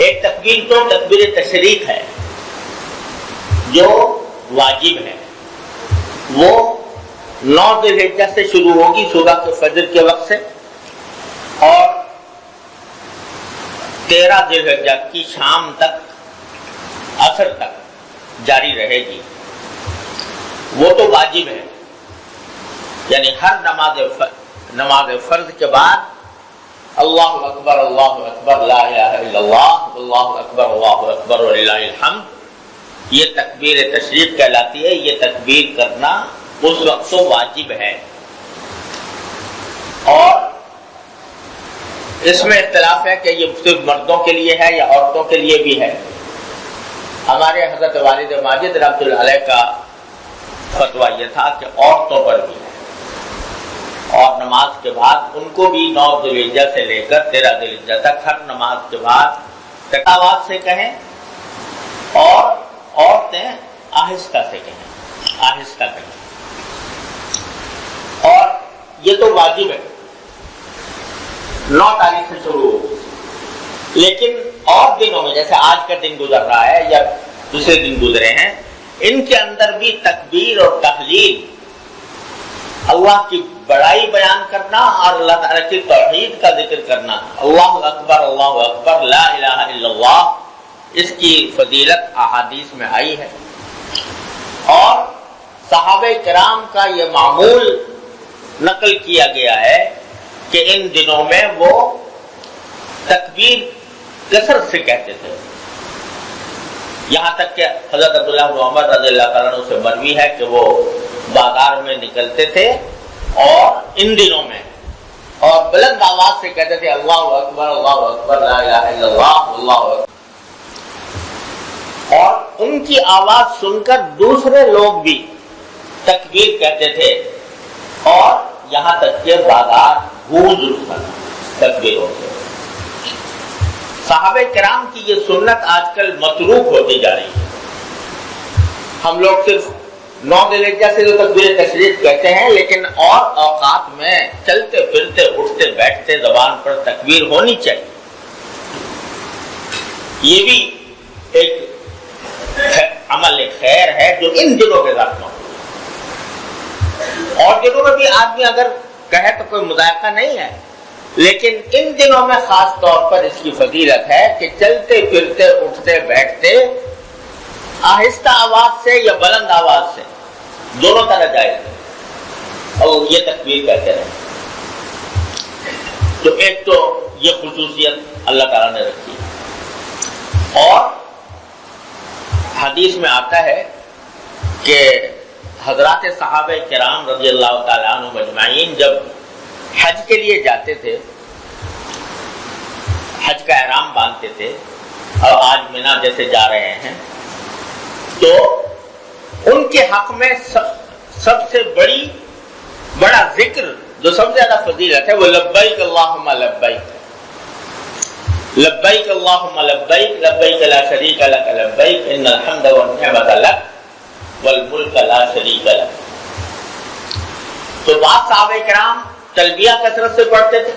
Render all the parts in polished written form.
ایک تکبیر تو تکبیر تشریق ہے جو واجب ہے، وہ 9 ذی الحجہ سے شروع ہوگی صبح کے فجر کے وقت سے، اور 13 ذی الحجہ کی شام تک، عصر تک جاری رہے گی۔ وہ تو واجب ہے، یعنی ہر نماز فرض کے بعد اللہ اکبر لا الہ الا اللہ، اللہ اکبر وللہ الحمد، یہ تکبیر تشریق کہلاتی ہے۔ یہ تکبیر کرنا اس وقت تو واجب ہے، اور اس میں اختلاف ہے کہ یہ صرف مردوں کے لیے ہے یا عورتوں کے لیے بھی ہے۔ ہمارے حضرت والد ماجد رحمۃ اللہ علیہ کا فتویٰ یہ تھا کہ عورتوں پر بھی ہے، اور نماز کے بعد ان کو بھی 9 ذی الحجہ سے لے کر 13 ذی الحجہ تک ہر نماز کے بعد آواز سے کہیں، اور عورتیں آہستہ سے کہیں، آہستہ کہیں، اور یہ تو واجب ہے 9 تاریخ سے شروع ہو۔ لیکن اور دنوں میں جیسے آج کا دن گزر رہا ہے یا دوسرے دن گزرے ہیں، ان کے اندر بھی تکبیر اور تحلیل، اللہ کی بڑائی بیان کرنا اور اللہ تعالیٰ کی توحید کا ذکر کرنا، اللہ اکبر لا الہ الا اللہ، اس کی فضیلت احادیث میں آئی ہے، اور صحابہ کرام کا یہ معمول نقل کیا گیا ہے کہ ان دنوں میں وہ تکبیر کثرت سے کہتے تھے، یہاں تک کہ حضرت عبداللہ بن عمر رضی اللہ تعالیٰ عنہ سے مروی ہے کہ وہ بازار میں نکلتے تھے اور ان دنوں میں اور بلند آواز سے کہتے تھے اللہ اکبر لا الہ الا اللہ، اللہ اکبر، اور ان کی آواز سن کر دوسرے لوگ بھی تکبیر کہتے تھے، اور یہاں تک کہ بازار گونج اٹھتا تھا تکبیروں سے۔ صحابہ کرام کی یہ سنت آج کل متروک ہوتی جا رہی ہے۔ ہم لوگ صرف 9 ذی الحجہ سے جو تکبیر تشریق کہتے ہیں، لیکن اور اوقات میں چلتے پھرتے اٹھتے بیٹھتے زبان پر تکبیر ہونی چاہیے۔ یہ بھی ایک عمل خیر ہے جو ان دنوں کے ذات میں، اور دنوں میں بھی آدمی اگر کہے تو کوئی مذائقہ نہیں ہے، لیکن ان دنوں میں خاص طور پر اس کی فضیلت ہے کہ چلتے پھرتے اٹھتے بیٹھتے آہستہ آواز سے یا بلند آواز سے دونوں طرح جائز ہے، اور یہ تکبیر کہتے ہیں۔ تو ایک تو یہ خصوصیت اللہ تعالیٰ نے رکھی، اور حدیث میں آتا ہے کہ حضرات صحابہ کرام رضی اللہ تعالیٰ عنہ مجمعین جب حج کے لیے جاتے تھے، حج کا احرام باندھتے تھے، اور آج مینا جیسے جا رہے ہیں، تو ان کے حق میں سب سے بڑا ذکر جو سب سے زیادہ فضیلت ہے وہ لبیک اللہم لبیک، لبیک اللہم لبیک، لبیک لا شریک لک لبیک، ان الحمد والنعمت لک والملک لا شریک لک۔ تو بعض صحابہ کرام تلبیہ کثرت سے پڑھتے تھے،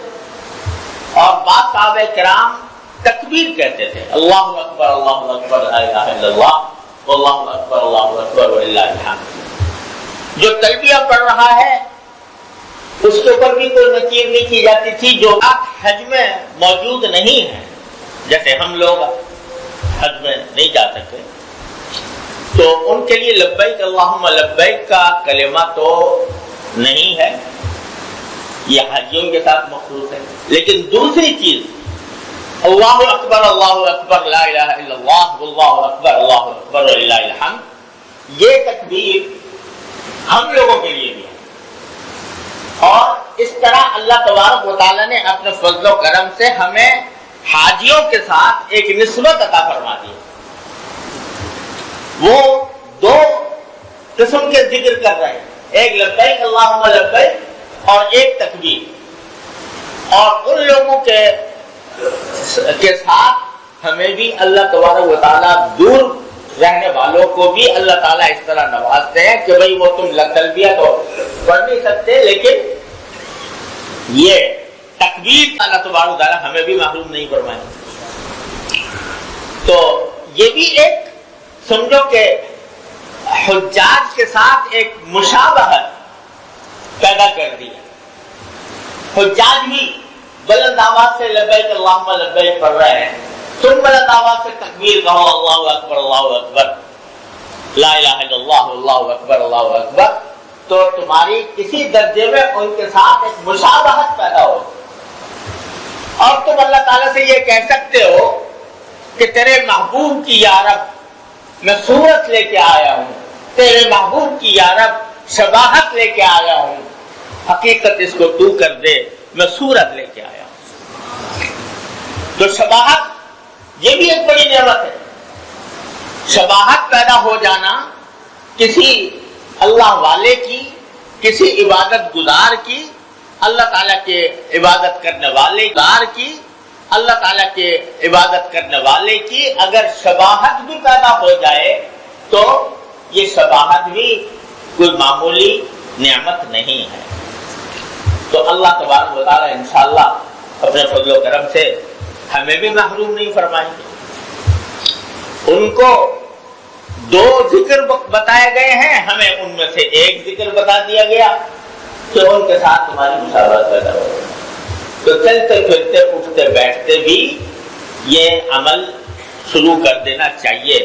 اور بعض صحابہ کرام تکبیر کہتے تھے، اللہ اکبر لا الہ الا اللہ، اللہ اکبر وللہ الحمد۔ جو تلبیہ پڑھ رہا ہے اس کے اوپر بھی کوئی نکیر نہیں کی جاتی تھی، جو حج میں موجود نہیں ہے، جیسے ہم لوگ حج میں نہیں جا سکتے، تو ان کے لیے لبیک اللہم لبیک کا کلمہ تو نہیں ہے، یہ حاجیوں کے ساتھ مخصوص ہے۔ لیکن دوسری چیز اللہ اکبر لا الہ الا اللہ، اللہ اکبر وللہ الحمد، یہ تکبیر ہم لوگوں کے لیے بھی ہے، اور اس طرح اللہ تبارک و تعالیٰ نے اپنے فضل و کرم سے ہمیں حاجیوں کے ساتھ ایک نسبت عطا فرما دی۔ وہ 2 قسم کے ذکر کر رہے ہیں، ایک لبیک اللہم لبیک اور ایک تکبیر، اور ان لوگوں کے ساتھ ہمیں بھی اللہ تبارک و تعالیٰ، دور رہنے والوں کو بھی اللہ تعالیٰ اس طرح نوازتے ہیں کہ بھئی وہ تم تلبیہ تو پڑھ نہیں سکتے، لیکن یہ تکبیر اللہ تبارک و تعالیٰ ہمیں بھی محروم نہیں فرمائے۔ تو یہ بھی ایک سمجھو کہ حجاج کے ساتھ ایک مشابہت پیدا کر دی ہے. حجاج بھی بلند آواز سے لبیک اللہم لبیک پڑھ رہے ہیں، تم بلند آواز سے تکبیر کہو اللہ اکبر اللہ اکبر، لا الہ الا اللہ اللہ اکبر اللہ اکبر، تو تمہاری کسی درجے میں ان کے ساتھ ایک مشابہت پیدا ہو، اور تم اللہ تعالیٰ سے یہ کہہ سکتے ہو کہ تیرے محبوب کی یا رب میں صورت لے کے آیا ہوں، تیرے محبوب کی یا رب شباہت لے کے آیا ہوں، حقیقت اس کو تو کر دے، میں صورت لے کے آیا ہوں. تو شباہت یہ بھی ایک بڑی نعمت ہے. شباہت پیدا ہو جانا کسی اللہ والے کی، کسی عبادت گزار کی، اللہ تعالیٰ کے عبادت کرنے والے گزار کی، اللہ تعالیٰ کے عبادت کرنے والے کی اگر شباہت بھی پیدا ہو جائے تو یہ شباہت بھی کوئی معمولی نعمت نہیں ہے. تو اللہ تبارک و تعالیٰ انشاءاللہ اپنے فضل و کرم سے ہمیں بھی محروم نہیں فرمائیں گے. ان کو 2 ذکر بتائے گئے ہیں، ہمیں ان میں سے ایک ذکر بتا دیا گیا کہ ان کے ساتھ تمہاری مشابہت پیدا ہو. تو چلتے پھرتے اٹھتے بیٹھتے بھی یہ عمل شروع کر دینا چاہیے،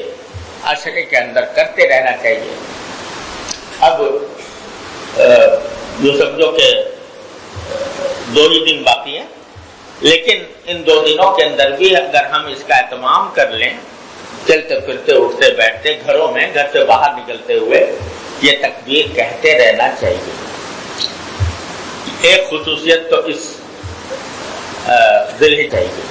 عشرے کے اندر کرتے رہنا چاہیے. اب جو سمجھو کہ 2 ہی دن باقی ہیں، لیکن ان 2 دنوں کے اندر بھی اگر ہم اس کا اہتمام کر لیں، چلتے پھرتے اٹھتے بیٹھتے گھروں میں، گھر سے باہر نکلتے ہوئے یہ تکبیر کہتے رہنا چاہیے. ایک خصوصیت تو اس ذل ہی چاہیے.